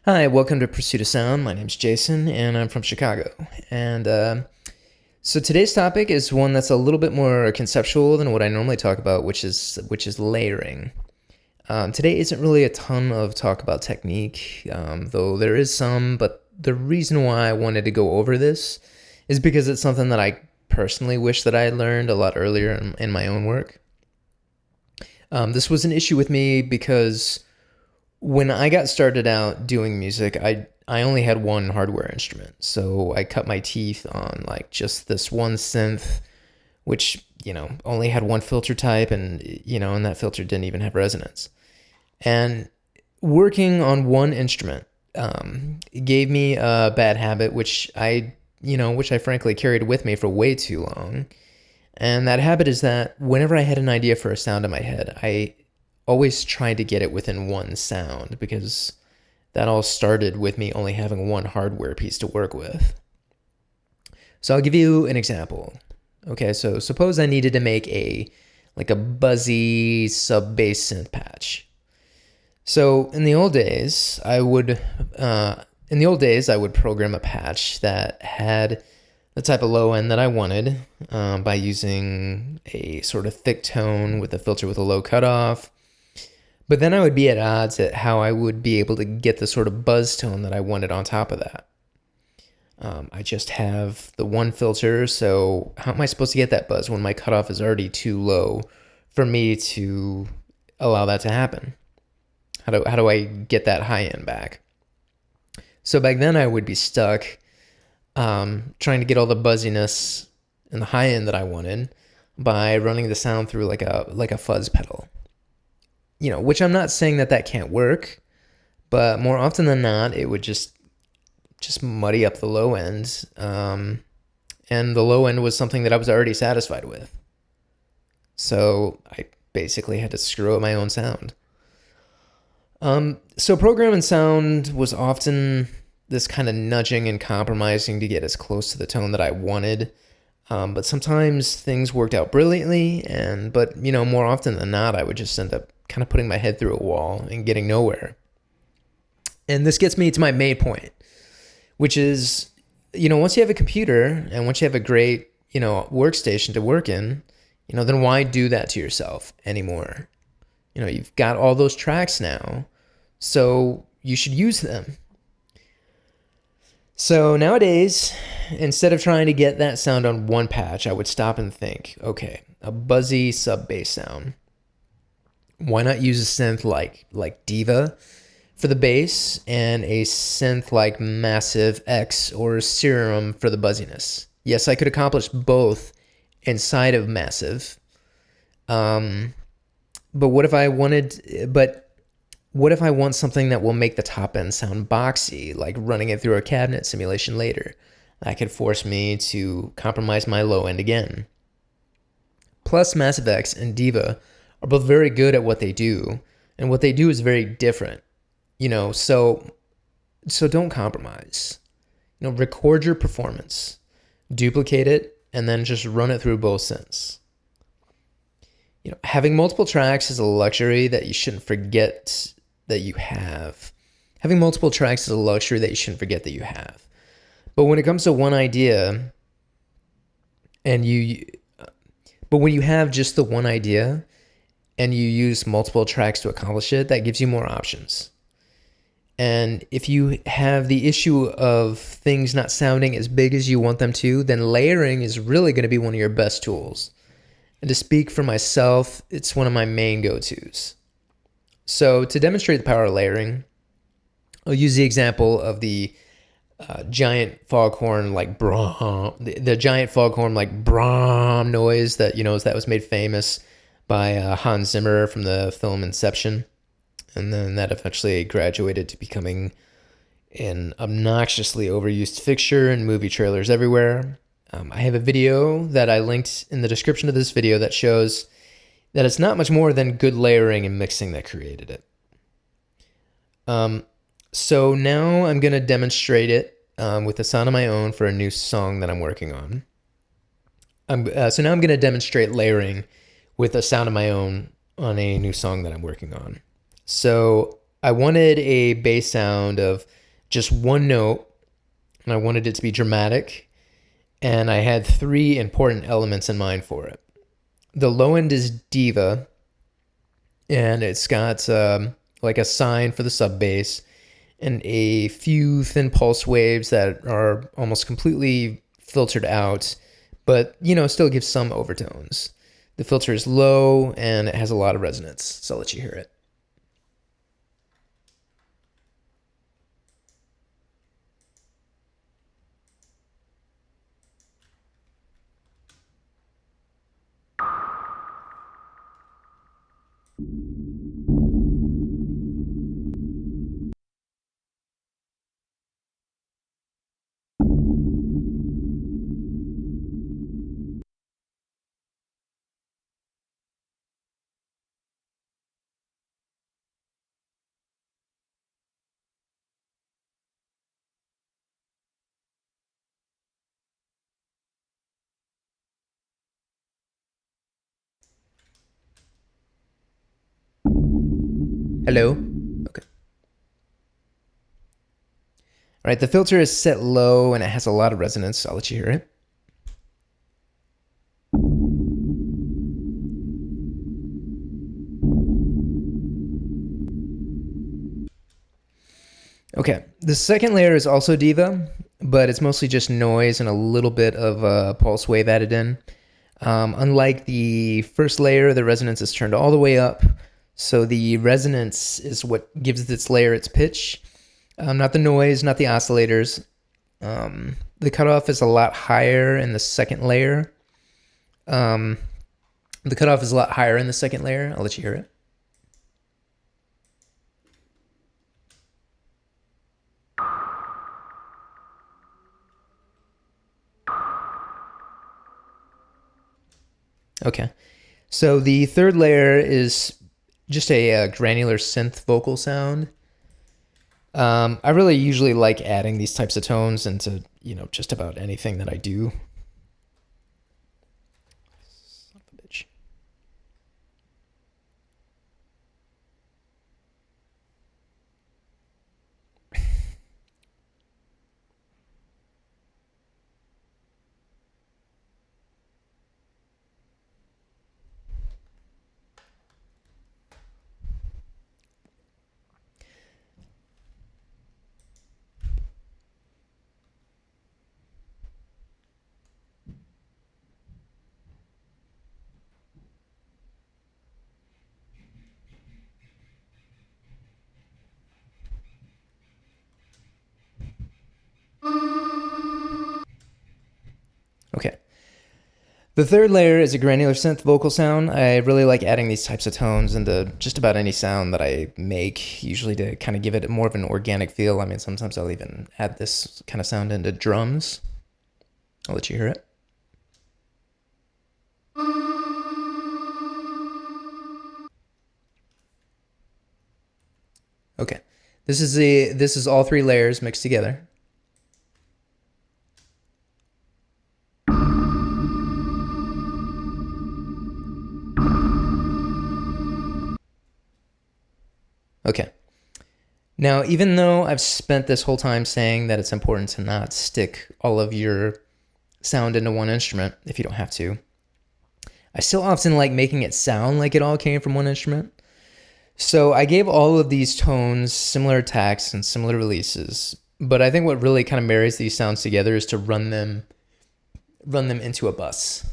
Hi, welcome to Pursuit of Sound. My name's Jason, and I'm from Chicago. And so today's topic is one that's a little bit more conceptual than what I normally talk about, which is layering. Today isn't really a ton of talk about technique, though there is some. But the reason why I wanted to go over this is because it's something that I personally wish that I had learned a lot earlier in my own work. This was an issue with me because when I got started out doing music, I only had one hardware instrument. So I cut my teeth on like just this one synth, which, only had one filter type and that filter didn't even have resonance. And working on one instrument gave me a bad habit, which I frankly carried with me for way too long. And that habit is that whenever I had an idea for a sound in my head, I always tried to get it within one sound because that all started with me only having one hardware piece to work with. So I'll give you an example. Okay, so suppose I needed to make a buzzy sub bass synth patch. So in the old days, I would program a patch that had the type of low end that I wanted by using a sort of thick tone with a filter with a low cutoff. But then I would be at odds at how I would be able to get the sort of buzz tone that I wanted on top of that. I just have the one filter, so how am I supposed to get that buzz when my cutoff is already too low for me to allow that to happen? How do I get that high end back? So back then I would be stuck trying to get all the buzziness and the high end that I wanted by running the sound through like a fuzz pedal. Which I'm not saying that can't work, but more often than not, it would just muddy up the low end. And the low end was something that I was already satisfied with. So I basically had to screw up my own sound. So programming sound was often this kind of nudging and compromising to get as close to the tone that I wanted. But sometimes things worked out brilliantly, but more often than not, I would just end up kind of putting my head through a wall and getting nowhere. And this gets me to my main point, which is, once you have a computer and once you have a great, workstation to work in, then why do that to yourself anymore? You've got all those tracks now, so you should use them. So nowadays, instead of trying to get that sound on one patch, I would stop and think, okay, a buzzy sub bass sound. Why not use a synth like Diva for the bass and a synth like Massive X or Serum for the buzziness? Yes, I could accomplish both inside of Massive. But what if I want something that will make the top end sound boxy, like running it through a cabinet simulation later? That could force me to compromise my low end again. Plus, Massive X and Diva are both very good at what they do, and what they do is very different. So don't compromise. Record your performance, duplicate it, and then just run it through both synths. Having multiple tracks is a luxury that you shouldn't forget that you have. Having multiple tracks is a luxury that you shouldn't forget that you have. But when it comes to one idea, but when you have just the one idea and you use multiple tracks to accomplish it, that gives you more options. And if you have the issue of things not sounding as big as you want them to, then layering is really going to be one of your best tools. And to speak for myself, it's one of my main go-tos. So to demonstrate the power of layering, I'll use the example of the giant foghorn like Brahm, the giant foghorn like Brahm noise that that was made famous by Hans Zimmer from the film Inception, and then that eventually graduated to becoming an obnoxiously overused fixture in movie trailers everywhere. I have a video that I linked in the description of this video that shows that it's not much more than good layering and mixing that created it. So now I'm going to demonstrate it with a sound of my own for a new song that I'm working on. So now I'm going to demonstrate layering with a sound of my own on a new song that I'm working on. So I wanted a bass sound of just one note, and I wanted it to be dramatic, and I had three important elements in mind for it. The low end is diva, and it's got like a sign for the sub bass and a few thin pulse waves that are almost completely filtered out, but still gives some overtones. The filter is low and it has a lot of resonance, so I'll let you hear it. Hello? Okay. All right, the filter is set low and it has a lot of resonance, so I'll let you hear it. Okay, the second layer is also diva, but it's mostly just noise and a little bit of a pulse wave added in. Unlike the first layer, the resonance is turned all the way up, so the resonance is what gives this layer its pitch, not the noise, not the oscillators. The cutoff is a lot higher in the second layer. The cutoff is a lot higher in the second layer. I'll let you hear it. Okay, so the third layer is just a granular synth vocal sound. I really usually like adding these types of tones into just about anything that I do. Son of a bitch. Okay. The third layer is a granular synth vocal sound. I really like adding these types of tones into just about any sound that I make, usually to kind of give it more of an organic feel. I mean, sometimes I'll even add this kind of sound into drums. I'll let you hear it. Okay. This is all three layers mixed together. Okay. Now, even though I've spent this whole time saying that it's important to not stick all of your sound into one instrument if you don't have to, I still often like making it sound like it all came from one instrument. So I gave all of these tones similar attacks and similar releases, but I think what really kind of marries these sounds together is to run them into a bus.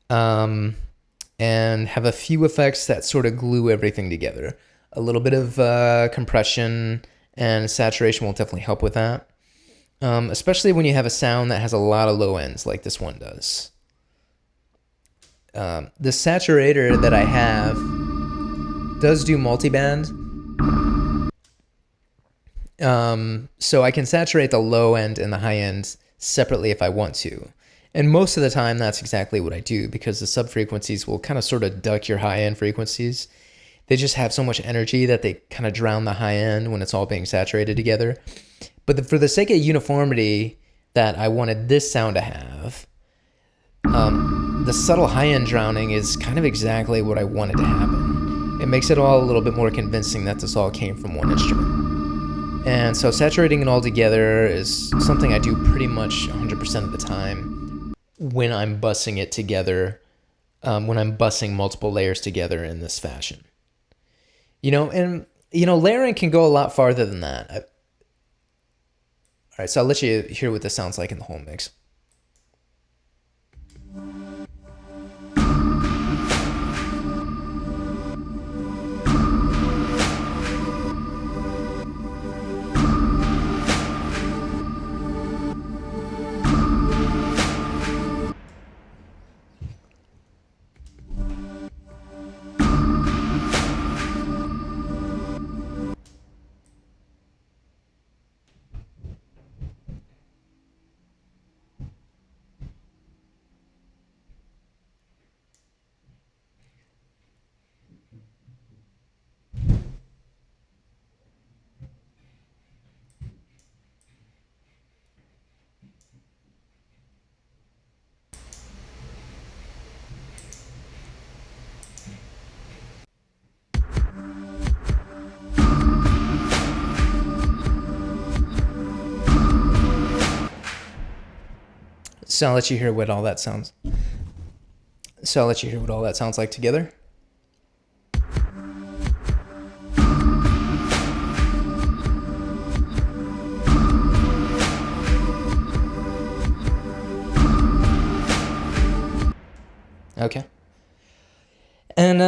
And have a few effects that sort of glue everything together. A little bit of compression and saturation will definitely help with that, especially when you have a sound that has a lot of low ends like this one does. The saturator that I have does do multiband, so I can saturate the low end and the high end separately if I want to. And most of the time, that's exactly what I do, because the sub-frequencies will kind of sort of duck your high-end frequencies. They just have so much energy that they kind of drown the high end when it's all being saturated together. But for the sake of uniformity that I wanted this sound to have, the subtle high end drowning is kind of exactly what I wanted to happen. It makes it all a little bit more convincing that this all came from one instrument. And so saturating it all together is something I do pretty much 100% of the time when I'm bussing it together, when I'm bussing multiple layers together in this fashion. Layering can go a lot farther than that. All right, so I'll let you hear what this sounds like in the whole mix. So I'll let you hear what all that sounds. So I'll let you hear what all that sounds like together. Okay. And,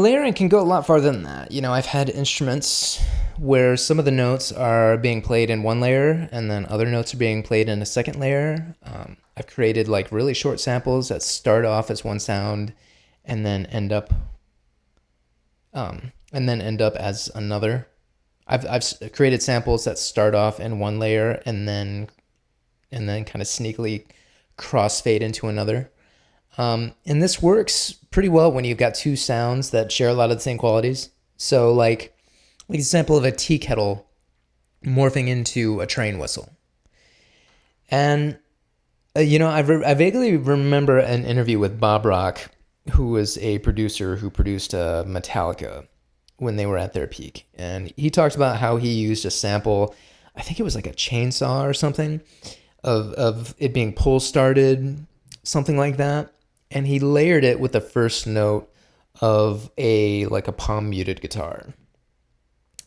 layering can go a lot farther than that. I've had instruments where some of the notes are being played in one layer and then other notes are being played in a second layer. I've created like really short samples that start off as one sound and then end up as another. I've created samples that start off in one layer and then kind of sneakily crossfade into another. And this works pretty well when you've got two sounds that share a lot of the same qualities. So like an example of a tea kettle morphing into a train whistle. And, I vaguely remember an interview with Bob Rock, who was a producer who produced Metallica when they were at their peak. And he talked about how he used a sample, I think it was like a chainsaw or something, of it being pull started, something like that. And he layered it with the first note of a palm muted guitar.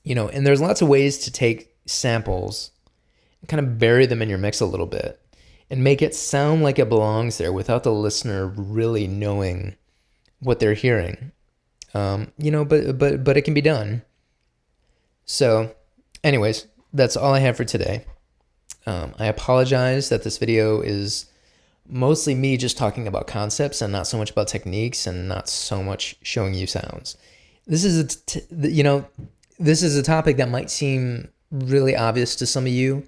And there's lots of ways to take samples and kind of bury them in your mix a little bit and make it sound like it belongs there without the listener really knowing what they're hearing. But it can be done. So anyways, that's all I have for today. I apologize that this video is mostly me just talking about concepts and not so much about techniques and not so much showing you sounds. This is a topic that might seem really obvious to some of you,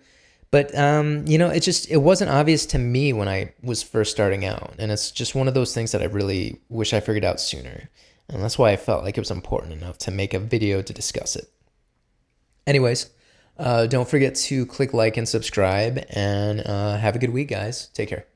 but it wasn't obvious to me when I was first starting out, and it's just one of those things that I really wish I figured out sooner, and that's why I felt like it was important enough to make a video to discuss it. Anyways, don't forget to click like and subscribe, and have a good week, guys. Take care.